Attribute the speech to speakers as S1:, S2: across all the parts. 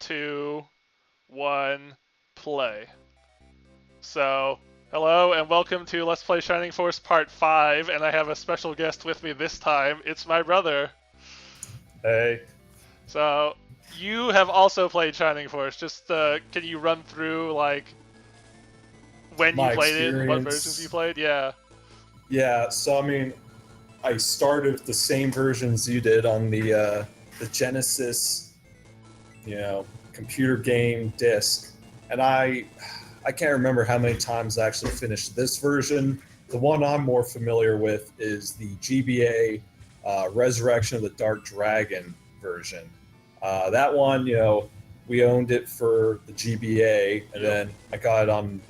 S1: 2, 1, play. So, hello and welcome to Let's Play Shining Force Part 5, and I have a special guest with me this time. It's my brother.
S2: Hey.
S1: So, you have also played Shining Force. Just, can you run through, like, when you
S2: My
S1: played it and what versions you
S2: experience.
S1: played? Yeah.
S2: Yeah, so I mean, I started with the same versions you did on the Genesis, computer game disc, and I can't remember how many times I actually finished this version. The one I'm more familiar with is the GBA Resurrection of the Dark Dragon version. That one, we owned it for the GBA, and
S1: Yep.
S2: then I got it on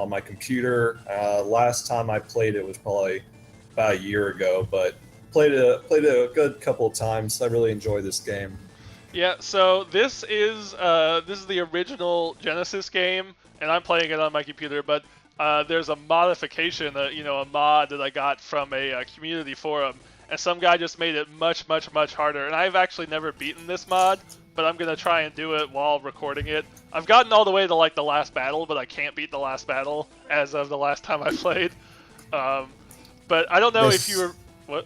S2: my computer. Last time I played it was probably about a year ago, but played it a good couple of times. I really enjoy this game.
S1: Yeah, so this is the original Genesis game, and I'm playing it on my computer. But there's a modification, a mod that I got from a community forum, and some guy just made it much, much, much harder. And I've actually never beaten this mod, but I'm gonna try and do it while recording it. I've gotten all the way to like the last battle, but I can't beat the last battle as of the last time I played. Um, but I don't know if you
S2: This
S1: were what.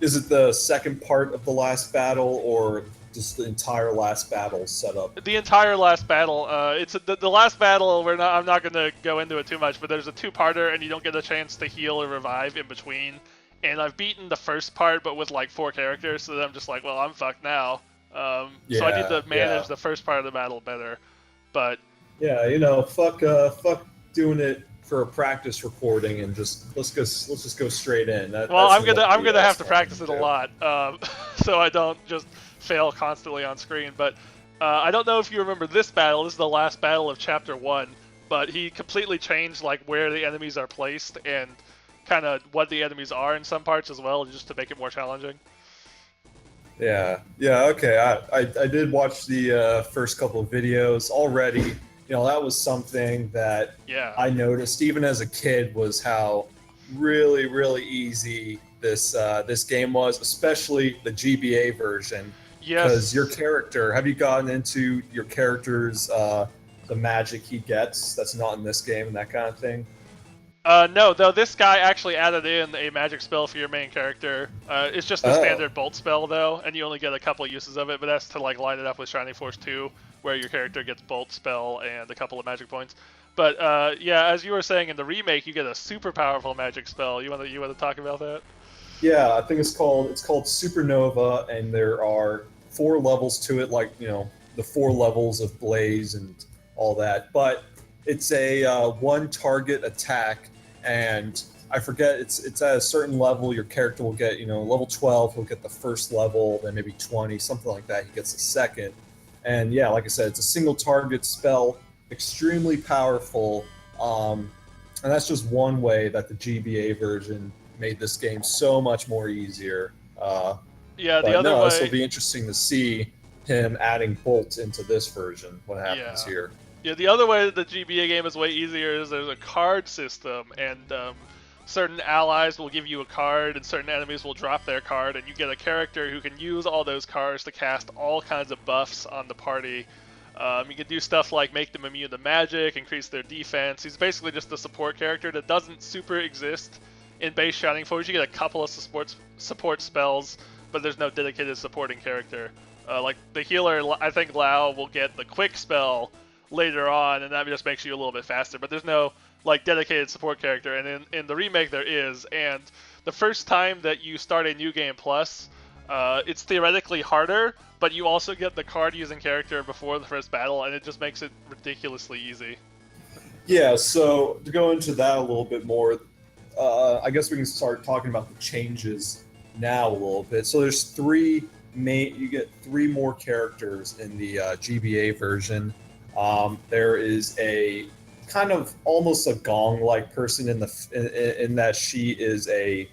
S2: is it the second part of the last battle, or just the entire last battle setup?
S1: The entire last battle. The last battle. I'm not going to go into it too much, but there's a two-parter, and you don't get a chance to heal or revive in between. And I've beaten the first part, but with like 4 characters, so then I'm just like, well, I'm fucked now. So I need
S2: Yeah,
S1: to manage
S2: yeah,
S1: the first part of the battle better. But
S2: yeah. Fuck doing it for a practice recording and just let's just go straight in.
S1: well,
S2: That
S1: I'm
S2: seems
S1: gonna
S2: like
S1: I'm gonna
S2: the
S1: have to
S2: smart thing
S1: practice
S2: to
S1: it a
S2: do.
S1: lot, so I don't just fail constantly on screen. But I don't know if you remember this battle. This is the last battle of Chapter 1, but he completely changed like where the enemies are placed and kind of what the enemies are in some parts as well, just to make it more challenging.
S2: Yeah, yeah, okay. I did watch the first couple of videos already. That was something that
S1: Yeah.
S2: I noticed even as a kid was how really, really easy this game was, especially the GBA version. Because your
S1: Yes.
S2: character, have you gotten into your character's the magic he gets that's not in this game and that kind of thing?
S1: No, though this guy actually added in a magic spell for your main character. It's just the
S2: Oh,
S1: standard bolt spell though, and you only get a couple uses of it. But that's to like line it up with Shining Force 2, where your character gets bolt spell and a couple of magic points. But yeah, as you were saying in the remake, you get a super powerful magic spell. You want to talk about that?
S2: yeah, I think it's called Supernova, and there are 4 levels to it, like the 4 levels of Blaze and all that. But it's a one target attack, and I forget it's at a certain level. Your character will get level 12. He'll get the first level, then maybe 20, something like that. He gets the second, and yeah, like I said, it's a single target spell, extremely powerful. And that's just one way that the GBA version made this game so much more easier.
S1: Yeah, the
S2: But
S1: other
S2: no, this will
S1: way.
S2: be interesting to see him adding Bolt into this version. What happens
S1: Yeah.
S2: here?
S1: Yeah, the other way that the GBA game is way easier is there's a card system, and certain allies will give you a card, and certain enemies will drop their card, and you get a character who can use all those cards to cast all kinds of buffs on the party. You can do stuff like make them immune to magic, increase their defense. He's basically just a support character that doesn't super exist in base Shining Force. You get a couple of support spells, but there's no dedicated supporting character. Like the healer, I think Lao will get the quick spell later on, and that just makes you a little bit faster. But there's no like dedicated support character, and in the remake there is. And the first time that you start a new game plus, it's theoretically harder, but you also get the card using character before the first battle, and it just makes it ridiculously easy.
S2: Yeah, so to go into that a little bit more, I guess we can start talking about the changes now a little bit. So there's you get 3 more characters in the GBA version. There is a kind of almost a Gong-like person in that she is a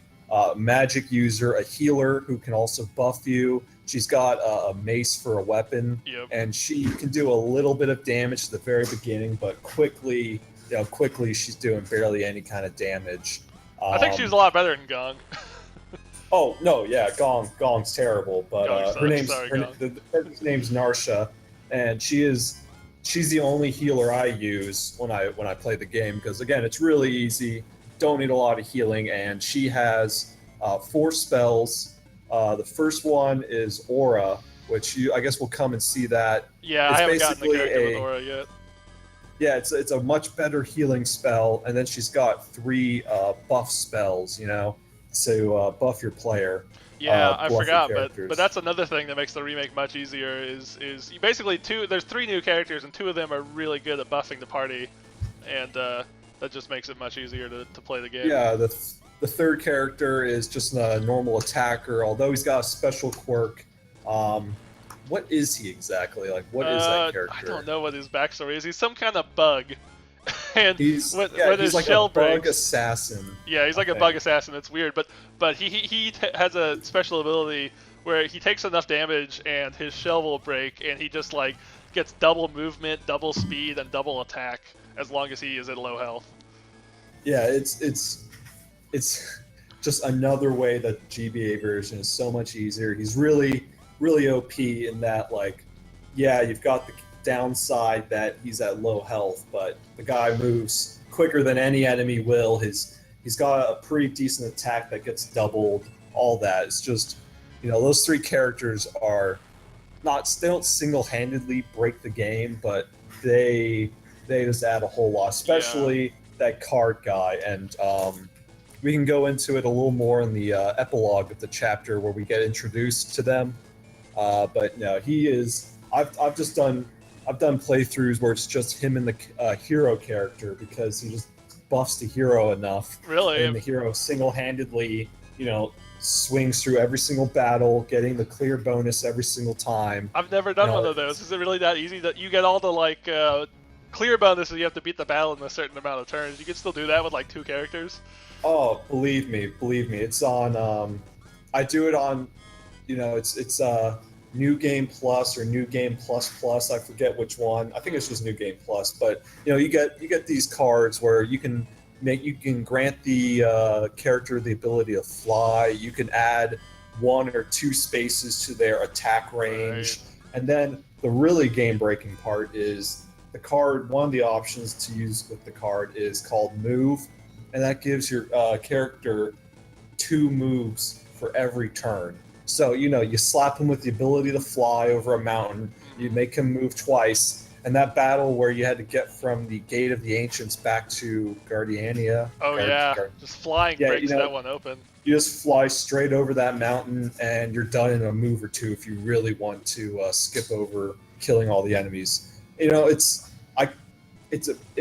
S2: magic user, a healer who can also buff you. She's got a mace for a weapon,
S1: Yep.
S2: and she can do a little bit of damage at the very beginning, but quickly she's doing barely any kind of damage.
S1: I think she's
S2: Um,
S1: a lot better than Gong.
S2: oh no, yeah, Gong's terrible, but
S1: Gong
S2: her
S1: sucks.
S2: name's
S1: Sorry,
S2: her,
S1: Gong.
S2: the, her name's Narsha, and she's the only healer I use when I play the game because again it's really easy. Don't need a lot of healing, and she has 4 spells. The first one is Aura, which I guess we'll come and see that.
S1: Yeah,
S2: It's
S1: I haven't gotten the
S2: basically
S1: character with Aura yet.
S2: Yeah, it's a much better healing spell, and then she's got 3 buff spells, to buff your player.
S1: Yeah, I
S2: buff your
S1: forgot, but
S2: characters.
S1: that's another thing that makes the remake much easier. Is you basically there's 3 new characters, and 2 of them are really good at buffing the party, and that just makes it much easier to play the game.
S2: Yeah, the third character is just a normal attacker, although he's got a special quirk. What is he exactly? Like, what is that character?
S1: I don't know what his backstory is. He's some kind of bug. And
S2: he's
S1: his
S2: like
S1: shell
S2: a bug
S1: breaks,
S2: assassin.
S1: Yeah, he's like a bug assassin. It's weird, but he has a special ability where he takes enough damage and his shell will break, and he just like gets double movement, double speed, and double attack as long as he is at low health.
S2: Yeah, it's just another way that the GBA version is so much easier. He's really OP in that, like, yeah, you've got the downside that he's at low health, but the guy moves quicker than any enemy will. He's got a pretty decent attack that gets doubled. All that. It's just, those 3 characters are they don't single-handedly break the game, but they just add a whole lot, especially that card guy. And we can go into it a little more in the epilogue of the chapter where we get introduced to them. But no, he is. I've done playthroughs where it's just him and the hero character because he just buffs the hero enough.
S1: Really?
S2: And the hero single-handedly, swings through every single battle, getting the clear bonus every single time.
S1: I've never done one of those. Is it really that easy that you get all the clear bonuses? You have to beat the battle in a certain amount of turns. You can still do that with like 2 characters.
S2: Oh, believe me, it's on. I do it on. It's New Game Plus or New Game Plus Plus. I forget which one. I think it's just New Game Plus. But you get these cards where you can grant the character the ability to fly. You can add 1 or 2 spaces to their attack range, and then the really game-breaking part is the card. One of the options to use with the card is called Move, and that gives your character 2 moves for every turn. So, you slap him with the ability to fly over a mountain, you make him move twice, and that battle where you had to get from the Gate of the Ancients back to Guardiania.
S1: Just flying breaks that one open.
S2: You just fly straight over that mountain, and you're done in a move or 2 if you really want to skip over killing all the enemies. It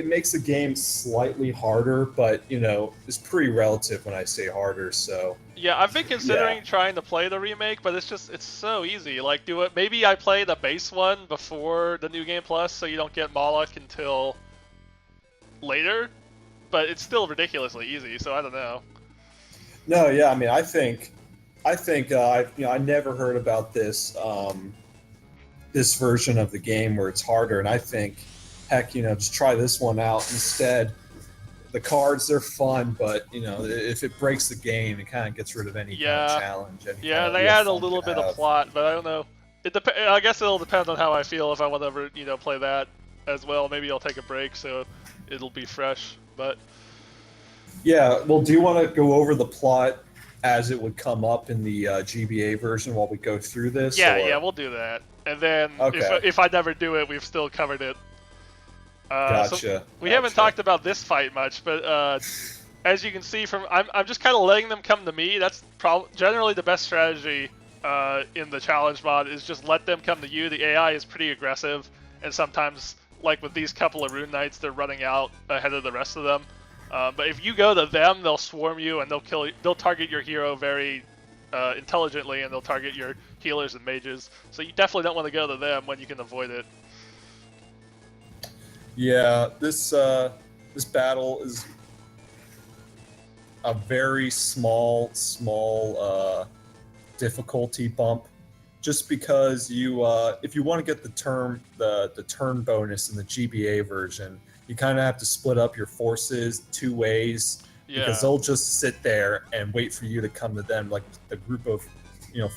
S2: makes the game slightly harder, but it's pretty relative when I say harder. So
S1: yeah, I've been considering trying to play the remake, but it's so easy. Like, maybe I play the base one before the New Game Plus, so you don't get Moloch until later. But it's still ridiculously easy, so I don't know.
S2: No, yeah, I mean, I think I never heard about this this version of the game where it's harder, and I think, heck, just try this one out instead. The cards, they're fun, but if it breaks the game, it kind of gets rid of any kind of challenge. They
S1: add a little bit of plot, but I don't know. I guess it'll depend on how I feel if I want to ever play that as well. Maybe I'll take a break so it'll be fresh. But
S2: yeah, well, do you want to go over the plot as it would come up in the GBA version while we go through this?
S1: Yeah, we'll do that. And then if I never do it, we've still covered it.
S2: Gotcha.
S1: So we haven't talked about this fight much, but as you can see from, I'm just kind of letting them come to me. That's generally the best strategy in the challenge mod, is just let them come to you. The AI is pretty aggressive, and sometimes, like with these couple of Rune Knights, they're running out ahead of the rest of them. But if you go to them, they'll swarm you and they'll target your hero very intelligently, and they'll target your healers and mages. So you definitely don't want to go to them when you can avoid it.
S2: Yeah, this battle is a very small difficulty bump, just because if you want to get the turn bonus in the GBA version, you kind of have to split up your forces 2 ways, because they'll just sit there and wait for you to come to them, like the group of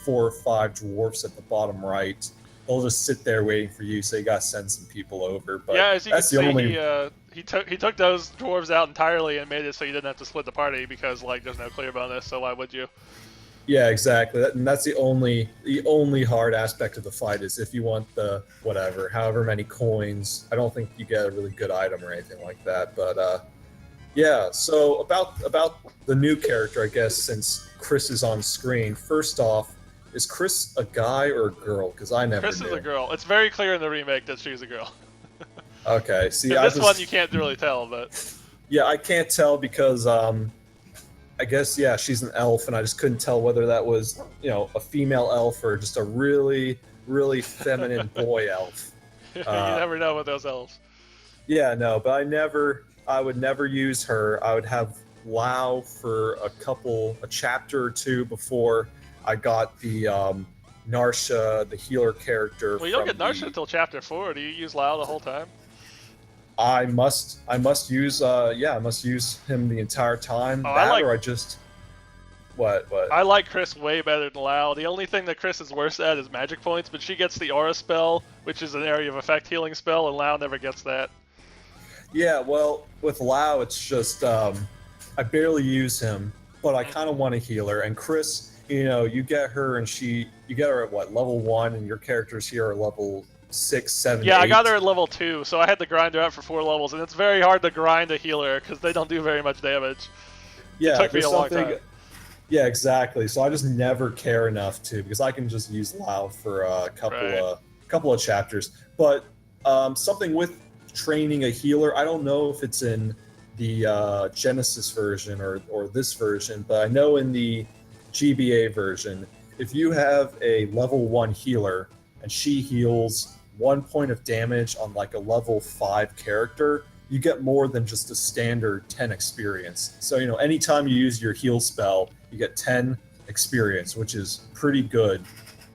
S2: 4 or 5 dwarfs at the bottom right. they'll just sit there waiting for you. So you gotta send some people over. But
S1: Yeah, as you can
S2: that's the
S1: see,
S2: only.
S1: he took those dwarves out entirely and made it so you didn't have to split the party because like there's no clear bonus. So why would you?
S2: Yeah, exactly. And that's the only hard aspect of the fight is if you want the whatever, however many coins. I don't think you get a really good item or anything like that. But yeah. So about the new character, I guess, since Chris is on screen. First off, is Chris a guy or a girl? Because I never
S1: Chris
S2: knew.
S1: is a girl. It's very clear in the remake that she's a girl.
S2: Okay. See,
S1: In
S2: I
S1: this
S2: just
S1: one, you can't really tell, but
S2: yeah, I can't tell because I guess yeah, she's an elf, and I just couldn't tell whether that was a female elf or just a really really feminine boy elf.
S1: you never know with those elves.
S2: Yeah, no, but I would never use her. I would have Lao for a chapter or two before I got the Narsha, the healer character.
S1: Well, you don't get Narsha until chapter 4. Do you use Lao the whole time?
S2: I must use I must use him the entire time. Or I just what?
S1: I like Chris way better than Lao. The only thing that Chris is worse at is magic points, but she gets the aura spell, which is an area of effect healing spell, and Lao never gets that.
S2: Yeah, well, with Lao, it's just I barely use him, but I kind of want to heal her. And Chris, you get her, and you get her at what, level 1, and your characters here are level 6, 7,
S1: Yeah,
S2: 8.
S1: I got her at level 2, so I had to grind her out for 4 levels, and it's very hard to grind a healer because they don't do very much damage.
S2: Yeah,
S1: it took me a long time.
S2: Yeah, exactly. So I just never care enough to, because I can just use Lao for a couple of chapters. But something with training a healer, I don't know if it's in the Genesis version or this version, but I know in the GBA version, if you have a level 1 healer and she heals 1 point of damage on like a level 5 character, you get more than just a standard 10 experience. So, anytime you use your heal spell, you get 10 experience, which is pretty good.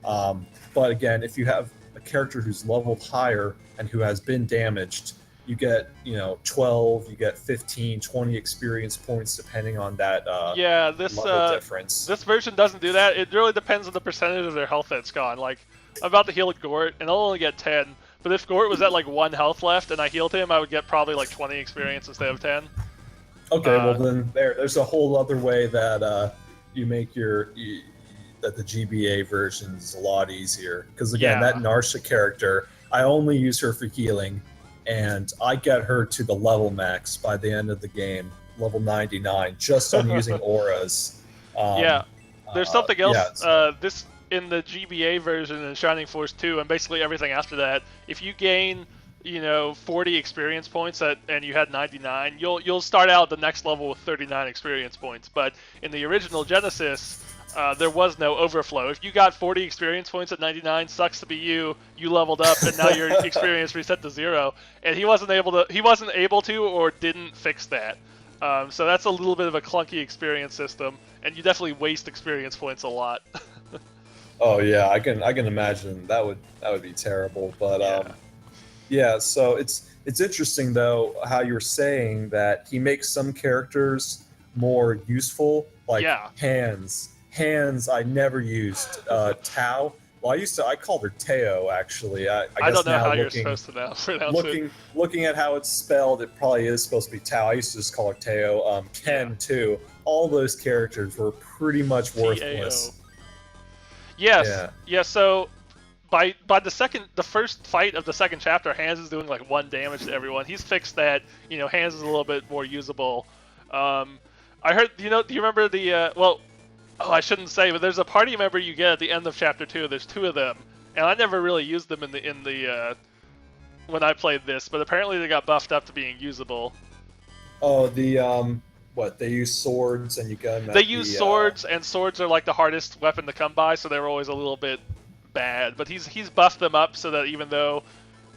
S2: But again, if you have a character who's leveled higher and who has been damaged, you get 12, you get 15, 20 experience points depending on that level difference.
S1: This version doesn't do that. It really depends on the percentage of their health that's gone. Like, I'm about to heal Gort, and I'll only get 10. But if Gort was at like 1 health left and I healed him, I would get probably like 20 experience instead of 10.
S2: Okay, well then there's a whole other way that you make that the GBA version is a lot easier. Because again, that Narsha character, I only use her for healing, and I get her to the level max by the end of the game, level 99, just on using auras.
S1: There's something else. This in the GBA version and Shining Force 2, and basically everything after that, if you gain 40 experience points and you had 99, you'll start out at the next level with 39 experience points. But in the original Genesis, there was no overflow. If you got 40 experience points at 99, sucks to be you. You leveled up and now your experience reset to 0. And he wasn't able to or didn't fix that. So that's a little bit of a clunky experience system, and you definitely waste experience points a lot.
S2: Oh yeah, I can imagine that would be terrible. But so it's interesting though how you're saying that he makes some characters more useful, like Hands. Hands I never used. Tao. Well, I called her Teo actually. I guess
S1: don't know
S2: now
S1: how you're supposed to now pronounce it.
S2: Looking at how it's spelled, it probably is supposed to be Tao. I used to just call her Teo. Ken too. All those characters were pretty much worthless.
S1: Yes. Yeah. So by the first fight of the second chapter, Hands is doing like 1 damage to everyone. He's fixed that. Hands is a little bit more usable. I heard. Do you remember the? I shouldn't say, but there's a party member you get at the end of chapter 2. There's 2 of them, and I never really used them in the when I played this, but apparently they got buffed up to being usable.
S2: Oh, what, they use swords and you get them.
S1: They use swords, and swords are like the hardest weapon to come by, so they were always a little bit bad. But he's buffed them up so that even though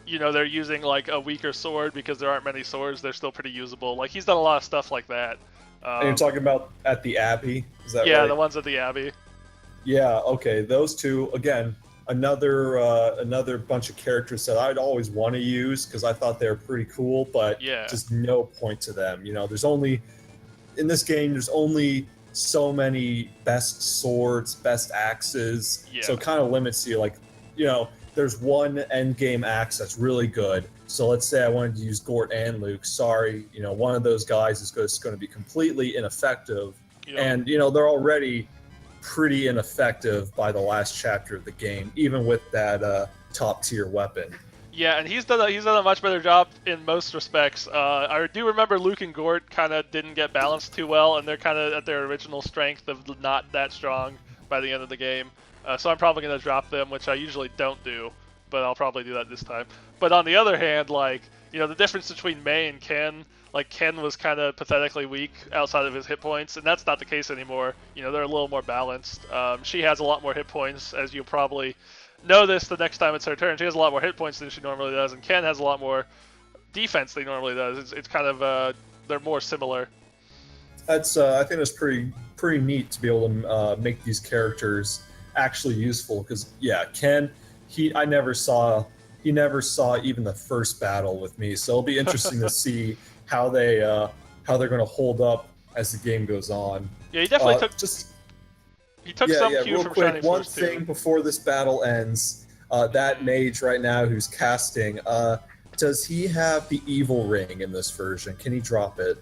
S1: they're using like a weaker sword because there aren't many swords, they're still pretty usable. Like he's done a lot of stuff like that.
S2: And you're talking about at the Abbey? Is that right?
S1: Yeah, the ones at the Abbey.
S2: Yeah, okay. Those 2, again, another bunch of characters that I'd always want to use because I thought they were pretty cool, but just no point to them. In this game, there's only so many best swords, best axes, so it kind of limits you. Like, there's one end game axe that's really good. So let's say I wanted to use Gort and Luke. Sorry, one of those guys is just going to be completely ineffective.
S1: Yep.
S2: And they're already pretty ineffective by the last chapter of the game, even with that top tier weapon.
S1: Yeah, and he's done a much better job in most respects. I do remember Luke and Gort kind of didn't get balanced too well, and they're kind of at their original strength of not that strong by the end of the game. So I'm probably going to drop them, which I usually don't do, but I'll probably do that this time. But on the other hand, the difference between Mei and Ken, Ken was kind of pathetically weak outside of his hit points, and that's not the case anymore. They're a little more balanced. She has a lot more hit points, as you'll probably notice the next time it's her turn. She has a lot more hit points than she normally does, and Ken has a lot more defense than he normally does. It's kind of they're more similar.
S2: That's I think that's pretty neat to be able to make these characters actually useful. Because Ken, he never saw even the first battle with me, so it'll be interesting to see how they're going to hold up as the game goes on.
S1: Yeah, he definitely took some cue
S2: real
S1: from
S2: quick,
S1: Shining
S2: one
S1: Force
S2: thing
S1: too.
S2: before this battle ends, that mage right now who's casting, does he have the evil ring in this version? Can he drop it?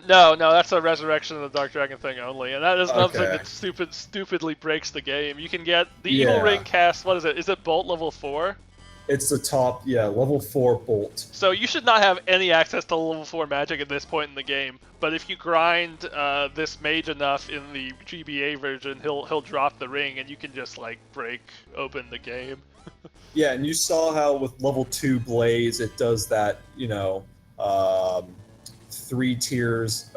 S1: No, that's a Resurrection of the Dark Dragon thing only, and that is nothing
S2: Okay.
S1: that stupidly breaks the game. You can get the evil ring cast. What is it? Is it Bolt level 4?
S2: It's the top, level 4 bolt.
S1: So you should not have any access to level 4 magic at this point in the game. But if you grind this mage enough in the GBA version, he'll drop the ring, and you can just break open the game.
S2: Yeah, and you saw how with level 2 Blaze it does that, 3 tiers,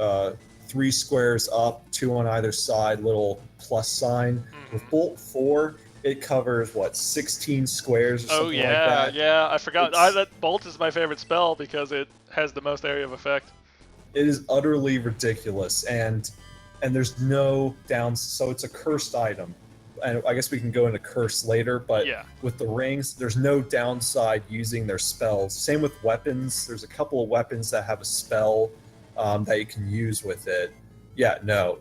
S2: 3 squares up, 2 on either side, little plus sign.
S1: Mm-hmm.
S2: With Bolt 4, it covers 16 squares or something like that.
S1: I forgot. That Bolt is my favorite spell because it has the most area of effect.
S2: It is utterly ridiculous, and there's no downs. So it's a cursed item, and I guess we can go into curse later. But with the rings, there's no downside using their spells. Same with weapons. There's a couple of weapons that have a spell that you can use with it.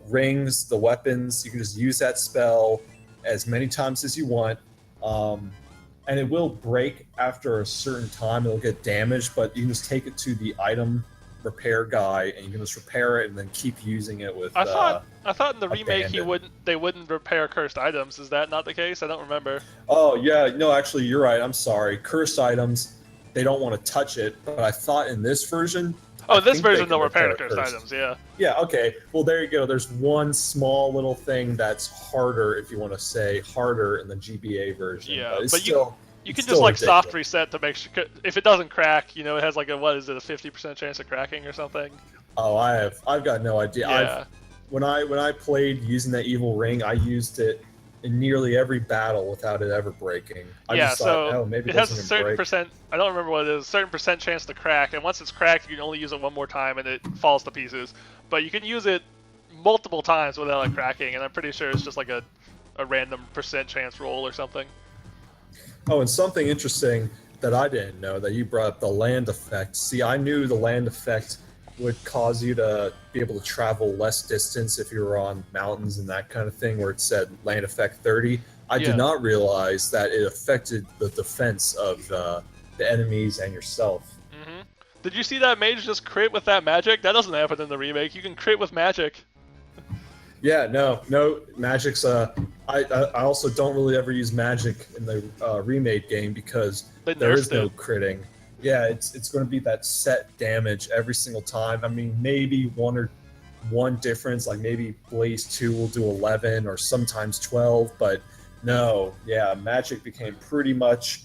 S2: Rings, the weapons, you can just use that spell as many times as you want, and it will break after a certain time. It'll get damaged, but you can just take it to the item repair guy, and you can just repair it and then keep using it with.
S1: I thought in the remake
S2: abandon.
S1: they wouldn't repair cursed items. Is that not the case? I don't remember.
S2: Oh yeah, no, actually you're right. I'm sorry. Cursed items, they don't want to touch it, but I thought in this version.
S1: Oh, this version they'll repair cursed items, yeah.
S2: Yeah, okay. Well, there you go. There's one small little thing that's harder, if you want to say harder, in the GBA version.
S1: Yeah,
S2: but
S1: you can just soft reset to make sure. If it doesn't crack, it has a 50% chance of cracking or something.
S2: Oh, I've got no idea.
S1: Yeah.
S2: When I played using that evil ring, I used it in nearly every battle without it ever breaking. I just thought, maybe
S1: it has a certain percent. I don't remember what it is. A certain percent chance to crack, and once it's cracked, you can only use it one more time, and it falls to pieces. But you can use it multiple times without it cracking, and I'm pretty sure it's just a random percent chance roll or something.
S2: Oh, and something interesting that I didn't know that you brought up, the land effect. See, I knew the land effect would cause you to be able to travel less distance if you were on mountains and that kind of thing, where it said land effect 30. I did not realize that it affected the defense of the enemies and yourself.
S1: Mm-hmm. Did you see that mage just crit with that magic? That doesn't happen in the remake. You can crit with magic.
S2: Yeah, no, magic's. I also don't really ever use magic in the remake game because there is no critting. Yeah, it's going to be that set damage every single time. I mean, maybe one difference, like maybe Blaze 2 will do 11 or sometimes 12, but no, magic became pretty much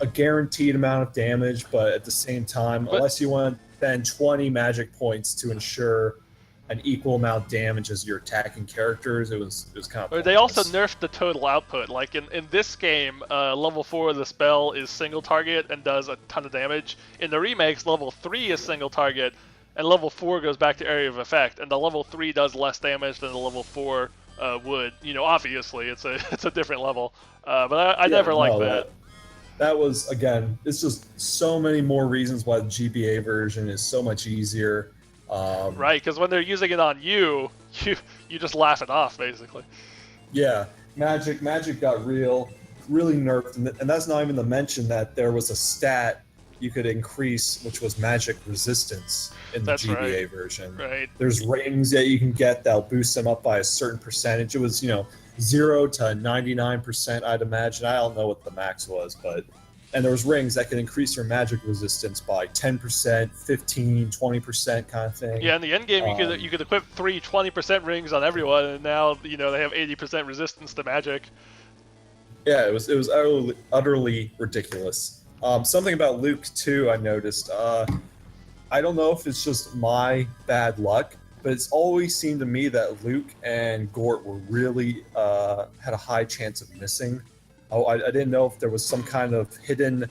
S2: a guaranteed amount of damage, but at the same time, unless you want to spend 20 magic points to ensure an equal amount of damage as your attacking characters, it was kind of pointless.
S1: They also nerfed the total output. Like in this game, level 4 of the spell is single target and does a ton of damage. In the remakes, level 3 is single target, and level 4 goes back to area of effect, and the level 3 does less damage than the level 4 would. Obviously, it's a different level. But I never liked that.
S2: That was, again, it's just so many more reasons why the GBA version is so much easier.
S1: Right, because when they're using it on you just laugh it off, basically.
S2: Yeah, magic got real. really nerfed, and that's not even to mention that there was a stat you could increase, which was magic resistance in the
S1: That's
S2: GBA
S1: right.
S2: version.
S1: Right.
S2: There's rings that you can get that'll boost them up by a certain percentage. It was 0 to 99%, I'd imagine. I don't know what the max was, but and there was rings that could increase your magic resistance by 10%, 15, 20% kind of thing.
S1: Yeah, in the end game, you could equip 3 20% rings on everyone, and now they have 80% resistance to magic.
S2: Yeah, it was utterly ridiculous. Something about Luke too, I noticed. I don't know if it's just my bad luck, but it's always seemed to me that Luke and Gort were really had a high chance of missing. Oh, I didn't know if there was some kind of hidden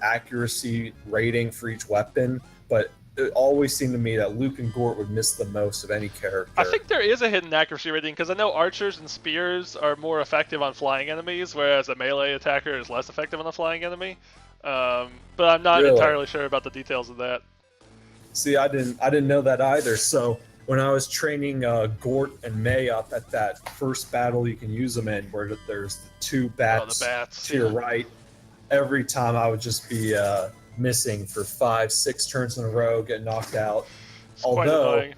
S2: accuracy rating for each weapon, but it always seemed to me that Luke and Gort would miss the most of any character.
S1: I think there is a hidden accuracy rating, because I know archers and spears are more effective on flying enemies, whereas a melee attacker is less effective on a flying enemy. But I'm not entirely sure about the details of that.
S2: See, I didn't know that either. So when I was training Gort and May up at that first battle you can use them in, where there's the 2 bats, to your right, every time I would just be missing for 5-6 turns in a row, get knocked out. Although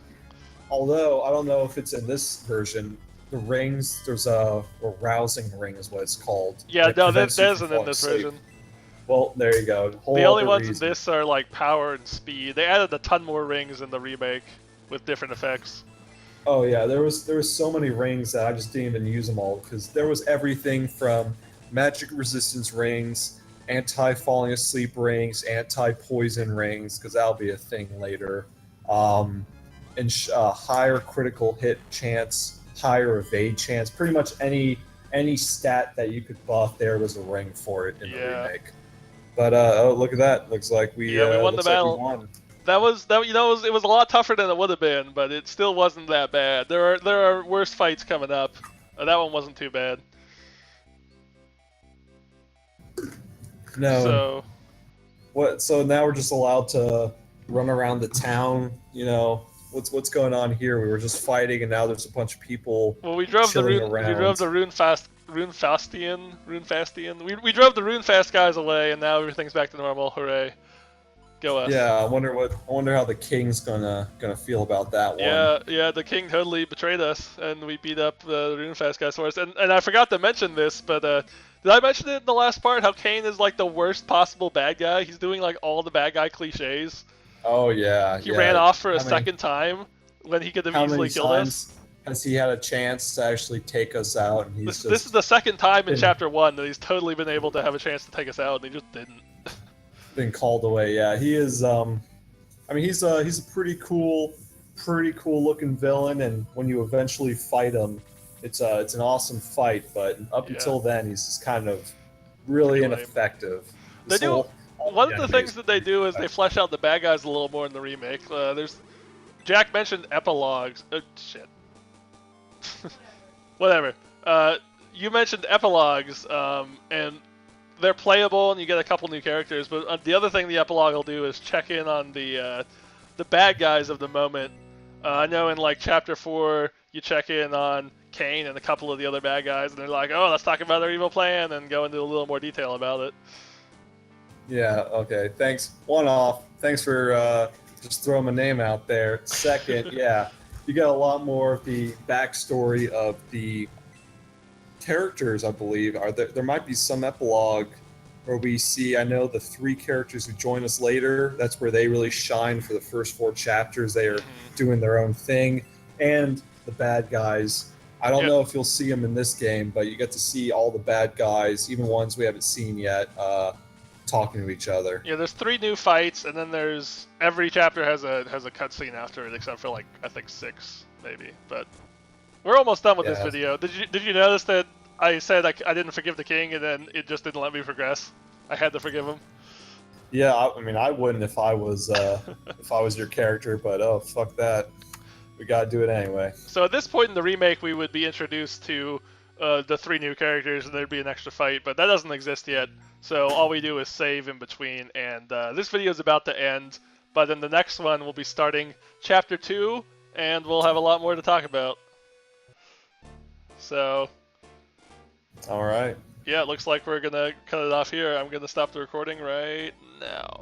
S2: I don't know if it's in this version, the rings, there's a rousing ring is what it's called.
S1: Yeah, no, that isn't in this version.
S2: Well, there you go.
S1: The only ones in this are like power and speed. They added a ton more rings in the remake with different effects.
S2: Oh yeah, there was so many rings that I just didn't even use them all, because there was everything from magic resistance rings, anti-falling asleep rings, anti-poison rings, because that'll be a thing later, and higher critical hit chance, higher evade chance. Pretty much any stat that you could buff, there was a ring for it in the remake. But oh, look at that! Looks like we
S1: won the battle.
S2: Like we won.
S1: It was a lot tougher than it would have been, but it still wasn't that bad. There are worse fights coming up. That one wasn't too bad.
S2: No.
S1: So
S2: what? So now we're just allowed to run around the town. What's going on here? We were just fighting, and now there's a bunch of people.
S1: Well, we drove the Runefastian. We drove the Runefast guys away, and now everything's back to normal. Hooray! Go us.
S2: Yeah, I wonder how the king's gonna feel about that one.
S1: Yeah, the king totally betrayed us, and we beat up the Runefast guys for us. And I forgot to mention this, but did I mention it in the last part? How Kain is like the worst possible bad guy. He's doing like all the bad guy cliches.
S2: Oh yeah.
S1: He ran off for a second time when he could have easily killed us.
S2: Has he had a chance to actually take us out? And
S1: this is the second time in Chapter 1 that he's totally been able to have a chance to take us out, and he just didn't.
S2: Been called away. Yeah, he is. He's a pretty cool looking villain, and when you eventually fight him, it's an awesome fight. But up until then, he's just kind of really ineffective.
S1: One of the things that they do is they flesh out the bad guys a little more in the remake. Jack mentioned epilogues. Shit. Whatever. You mentioned epilogues, and they're playable, and you get a couple new characters. But the other thing the epilogue will do is check in on the bad guys of the moment. I know in like Chapter 4, you check in on Kain and a couple of the other bad guys, and they're like, "Oh, let's talk about their evil plan," and go into a little more detail about it.
S2: Yeah. Okay. Thanks. One off. Thanks for just throwing my name out there. Second, yeah, you got a lot more of the backstory of the characters, I believe. There might be some epilogue where we see, I know the 3 characters who join us later, that's where they really shine for the first 4 chapters. They are doing their own thing. And the bad guys, I don't know if you'll see them in this game, but you get to see all the bad guys, even ones we haven't seen yet, talking to each other.
S1: Yeah, there's 3 new fights, and then every chapter has a cutscene after it, except for like I think 6 maybe. But we're almost done with this video. Did you notice that I said I didn't forgive the king, and then it just didn't let me progress? I had to forgive him.
S2: Yeah, I wouldn't if I was your character, but oh fuck that, we gotta do it anyway.
S1: So at this point in the remake, we would be introduced to the 3 new characters, and there'd be an extra fight, but that doesn't exist yet. So all we do is save in between, and this video is about to end, but in the next one we'll be starting Chapter 2, and we'll have a lot more to talk about. So,
S2: all right.
S1: yeah, it looks like we're gonna cut it off here. I'm gonna stop the recording right now.